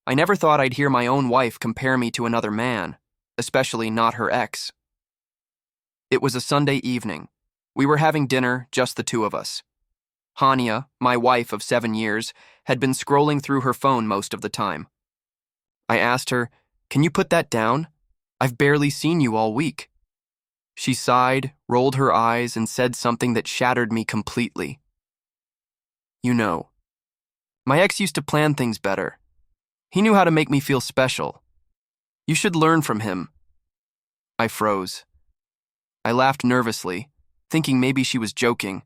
I never thought I'd hear my own wife compare me to another man, especially not her ex. It was a Sunday evening. We were having dinner, just the two of us. Hania, my wife of 7 years, had been scrolling through her phone most of the time. I asked her, "Can you put that down? I've barely seen you all week." She sighed, rolled her eyes, and said something that shattered me completely. "You know, my ex used to plan things better. He knew how to make me feel special. You should learn from him." I froze. I laughed nervously, thinking maybe she was joking,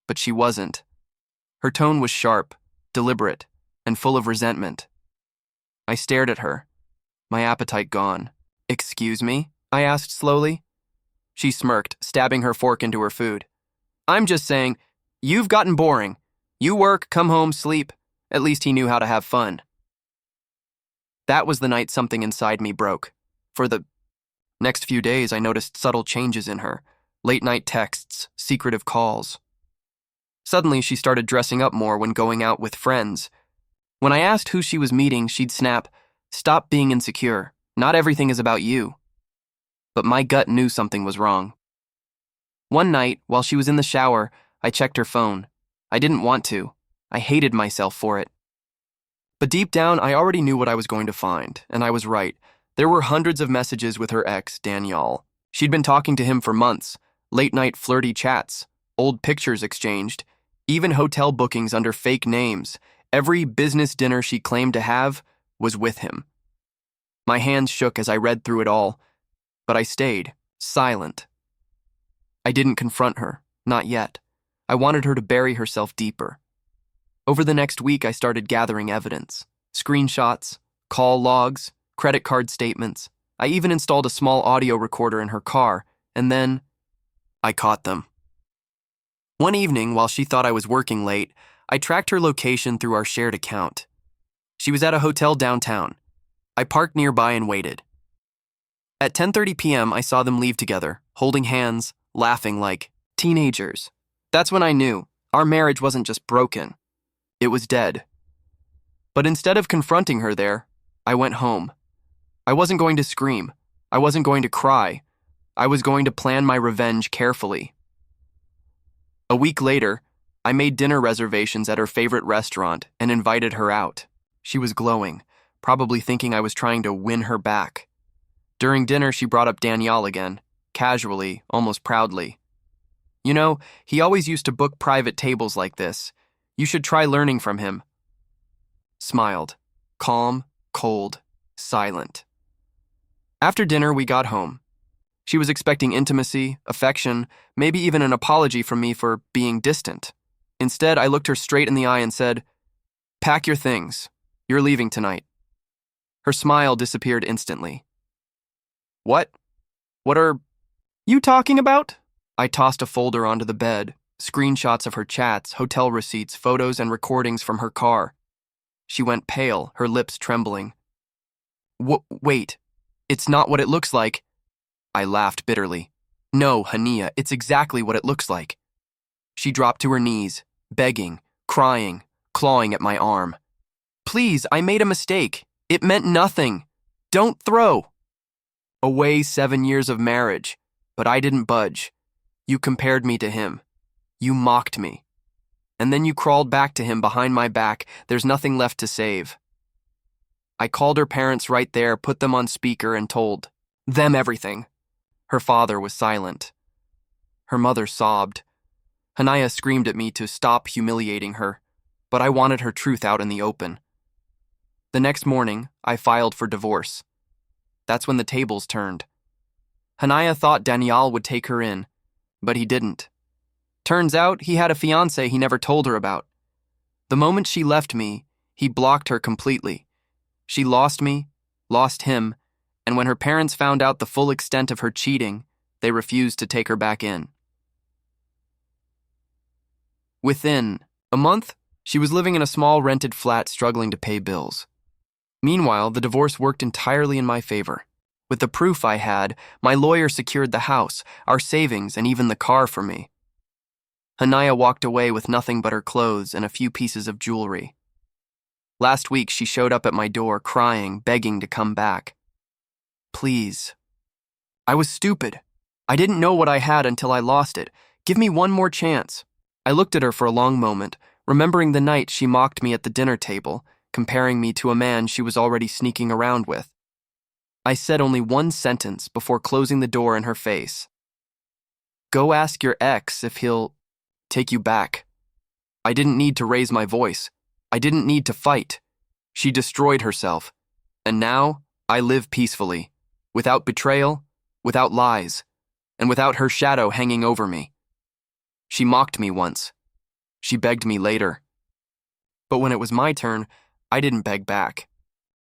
but she wasn't. Her tone was sharp, deliberate, and full of resentment. I stared at her, my appetite gone. "Excuse me?" I asked slowly. She smirked, stabbing her fork into her food. "I'm just saying, you've gotten boring. You work, come home, sleep. At least he knew how to have fun." That was the night something inside me broke. For the next few days, I noticed subtle changes in her. Late-night texts, secretive calls. Suddenly, she started dressing up more when going out with friends. When I asked who she was meeting, she'd snap, "Stop being insecure. Not everything is about you." But my gut knew something was wrong. One night, while she was in the shower, I checked her phone. I didn't want to. I hated myself for it. But deep down, I already knew what I was going to find, and I was right. There were hundreds of messages with her ex, Daniel. She'd been talking to him for months, late-night flirty chats, old pictures exchanged, even hotel bookings under fake names. Every business dinner she claimed to have was with him. My hands shook as I read through it all, but I stayed, silent. I didn't confront her, not yet. I wanted her to bury herself deeper. Over the next week, I started gathering evidence. Screenshots, call logs, credit card statements. I even installed a small audio recorder in her car, and then I caught them. One evening, while she thought I was working late, I tracked her location through our shared account. She was at a hotel downtown. I parked nearby and waited. At 10:30 p.m., I saw them leave together, holding hands, laughing like teenagers. That's when I knew our marriage wasn't just broken. It was dead. But instead of confronting her there, I went home. I wasn't going to scream. I wasn't going to cry. I was going to plan my revenge carefully. A week later, I made dinner reservations at her favorite restaurant and invited her out. She was glowing, probably thinking I was trying to win her back. During dinner, she brought up Daniel again, casually, almost proudly. "You know, he always used to book private tables like this. You should try learning from him." Smiled. Calm, cold, silent. After dinner, we got home. She was expecting intimacy, affection, maybe even an apology from me for being distant. Instead, I looked her straight in the eye and said, "Pack your things. You're leaving tonight." Her smile disappeared instantly. "What? What are you talking about?" I tossed a folder onto the bed, screenshots of her chats, hotel receipts, photos, and recordings from her car. She went pale, her lips trembling. Wait, it's not what it looks like." I laughed bitterly. "No, Hania, it's exactly what it looks like." She dropped to her knees, begging, crying, clawing at my arm. "Please, I made a mistake. It meant nothing. Don't throw." Away 7 years of marriage, but I didn't budge. You compared me to him. You mocked me. And then you crawled back to him behind my back. There's nothing left to save. I called her parents right there, put them on speaker, and told them everything. Her father was silent. Her mother sobbed. Hania screamed at me to stop humiliating her, but I wanted her truth out in the open. The next morning, I filed for divorce. That's when the tables turned. Hania thought Daniel would take her in, but he didn't. Turns out he had a fiancé he never told her about. The moment she left me, he blocked her completely. She lost me, lost him, and when her parents found out the full extent of her cheating, they refused to take her back in. Within a month, she was living in a small rented flat struggling to pay bills. Meanwhile, the divorce worked entirely in my favor. With the proof I had, my lawyer secured the house, our savings, and even the car for me. Hania walked away with nothing but her clothes and a few pieces of jewelry. Last week, she showed up at my door crying, begging to come back. Please. I was stupid. I didn't know what I had until I lost it. Give me one more chance. I looked at her for a long moment, remembering the night she mocked me at the dinner table, comparing me to a man she was already sneaking around with. I said only one sentence before closing the door in her face. Go ask your ex if he'll take you back. I didn't need to raise my voice. I didn't need to fight. She destroyed herself. And now I live peacefully, without betrayal, without lies, and without her shadow hanging over me. She mocked me once. She begged me later. But when it was my turn, I didn't beg back.